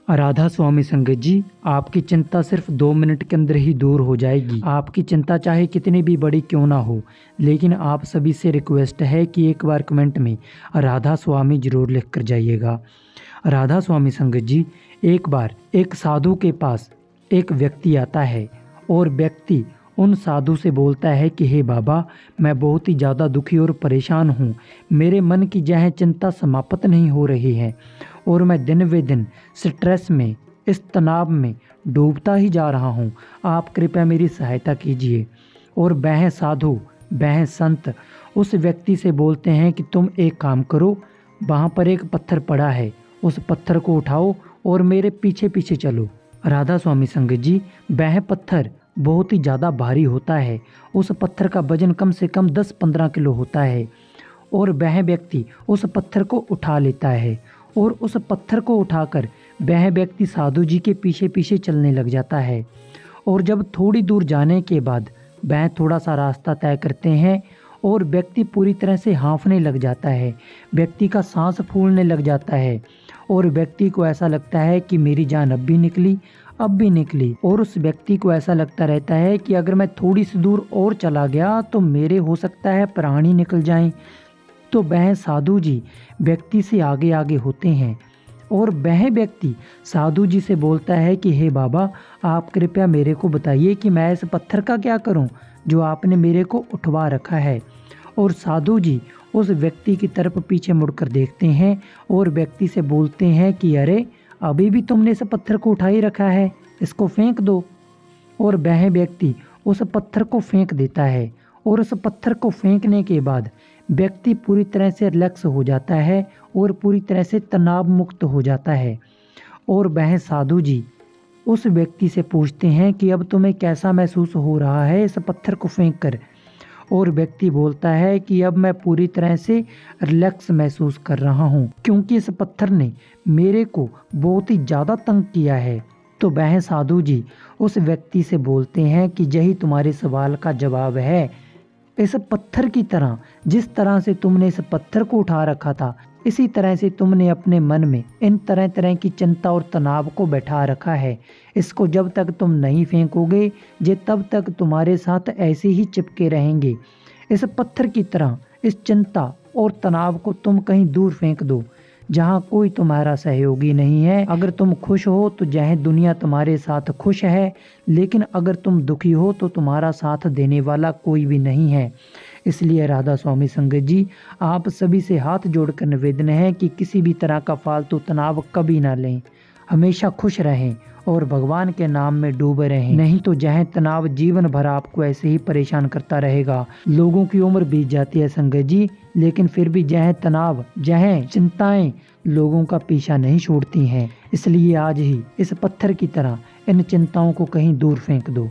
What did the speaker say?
राधा स्वामी संगत जी, आपकी चिंता सिर्फ 2 मिनट के अंदर ही दूर हो जाएगी। आपकी चिंता चाहे कितनी भी बड़ी क्यों ना हो, लेकिन आप सभी से रिक्वेस्ट है कि एक बार कमेंट में राधा स्वामी जरूर लिख कर जाइएगा। राधा स्वामी संगत जी, एक बार एक साधु के पास एक व्यक्ति आता है और व्यक्ति उन साधु से बोलता है कि हे बाबा, मैं बहुत ही ज़्यादा दुखी और परेशान हूँ। मेरे मन की यह चिंता समाप्त नहीं हो रही है और मैं दिन वे दिन स्ट्रेस में, इस तनाव में डूबता ही जा रहा हूँ। आप कृपया मेरी सहायता कीजिए। और वह साधु, वह संत उस व्यक्ति से बोलते हैं कि तुम एक काम करो, वहाँ पर एक पत्थर पड़ा है, उस पत्थर को उठाओ और मेरे पीछे पीछे चलो। राधा स्वामी संगत जी, वह पत्थर बहुत ही ज़्यादा भारी होता है। उस पत्थर का वजन कम से कम 10-15 किलो होता है और वह व्यक्ति उस पत्थर को उठा लेता है और उस पत्थर को उठाकर वह व्यक्ति साधु जी के पीछे पीछे चलने लग जाता है। और जब थोड़ी दूर जाने के बाद वह थोड़ा सा रास्ता तय करते हैं और व्यक्ति पूरी तरह से हाँफने लग जाता है, व्यक्ति का सांस फूलने लग जाता है और व्यक्ति को ऐसा लगता है कि मेरी जान अब भी निकली और उस व्यक्ति को ऐसा लगता रहता है कि अगर मैं थोड़ी सी दूर और चला गया तो मेरे हो सकता है प्राण ही निकल जाएं। तो वह साधु जी व्यक्ति से आगे आगे होते हैं और वह व्यक्ति साधु जी से बोलता है कि हे बाबा, आप कृपया मेरे को बताइए कि मैं इस पत्थर का क्या करूं जो आपने मेरे को उठवा रखा है। और साधु जी उस व्यक्ति की तरफ पीछे मुड़कर देखते हैं और व्यक्ति से बोलते हैं कि अरे, अभी भी तुमने इस पत्थर को उठा ही रखा है, इसको फेंक दो। और वह व्यक्ति उस पत्थर को फेंक देता है और उस पत्थर को फेंकने के बाद व्यक्ति पूरी तरह से रिलैक्स हो जाता है और पूरी तरह से तनाव मुक्त हो जाता है। और वह साधु जी उस व्यक्ति से पूछते हैं कि अब तुम्हें कैसा महसूस हो रहा है इस पत्थर को फेंक कर। और व्यक्ति बोलता है कि अब मैं पूरी तरह से रिलैक्स महसूस कर रहा हूँ, क्योंकि इस पत्थर ने मेरे को बहुत ही ज़्यादा तंग किया है। तो वह साधु जी उस व्यक्ति से बोलते हैं कि यही तुम्हारे सवाल का जवाब है। इस पत्थर की तरह, जिस तरह से तुमने इस पत्थर को उठा रखा था, इसी तरह से तुमने अपने मन में इन तरह तरह की चिंता और तनाव को बैठा रखा है। इसको जब तक तुम नहीं फेंकोगे, ये तब तक तुम्हारे साथ ऐसे ही चिपके रहेंगे। इस पत्थर की तरह इस चिंता और तनाव को तुम कहीं दूर फेंक दो, जहाँ कोई तुम्हारा सहयोगी नहीं है। अगर तुम खुश हो तो यह दुनिया तुम्हारे साथ खुश है, लेकिन अगर तुम दुखी हो तो तुम्हारा साथ देने वाला कोई भी नहीं है। इसलिए राधा स्वामी संगत जी, आप सभी से हाथ जोड़कर निवेदन है कि किसी भी तरह का फालतू तनाव कभी ना लें, हमेशा खुश रहें और भगवान के नाम में डूबे रहें। नहीं तो यह तनाव जीवन भर आपको ऐसे ही परेशान करता रहेगा। लोगों की उम्र बीत जाती है संगत जी, लेकिन फिर भी यह तनाव, यह चिंताएं लोगों का पीछा नहीं छोड़ती हैं। इसलिए आज ही इस पत्थर की तरह इन चिंताओं को कहीं दूर फेंक दो।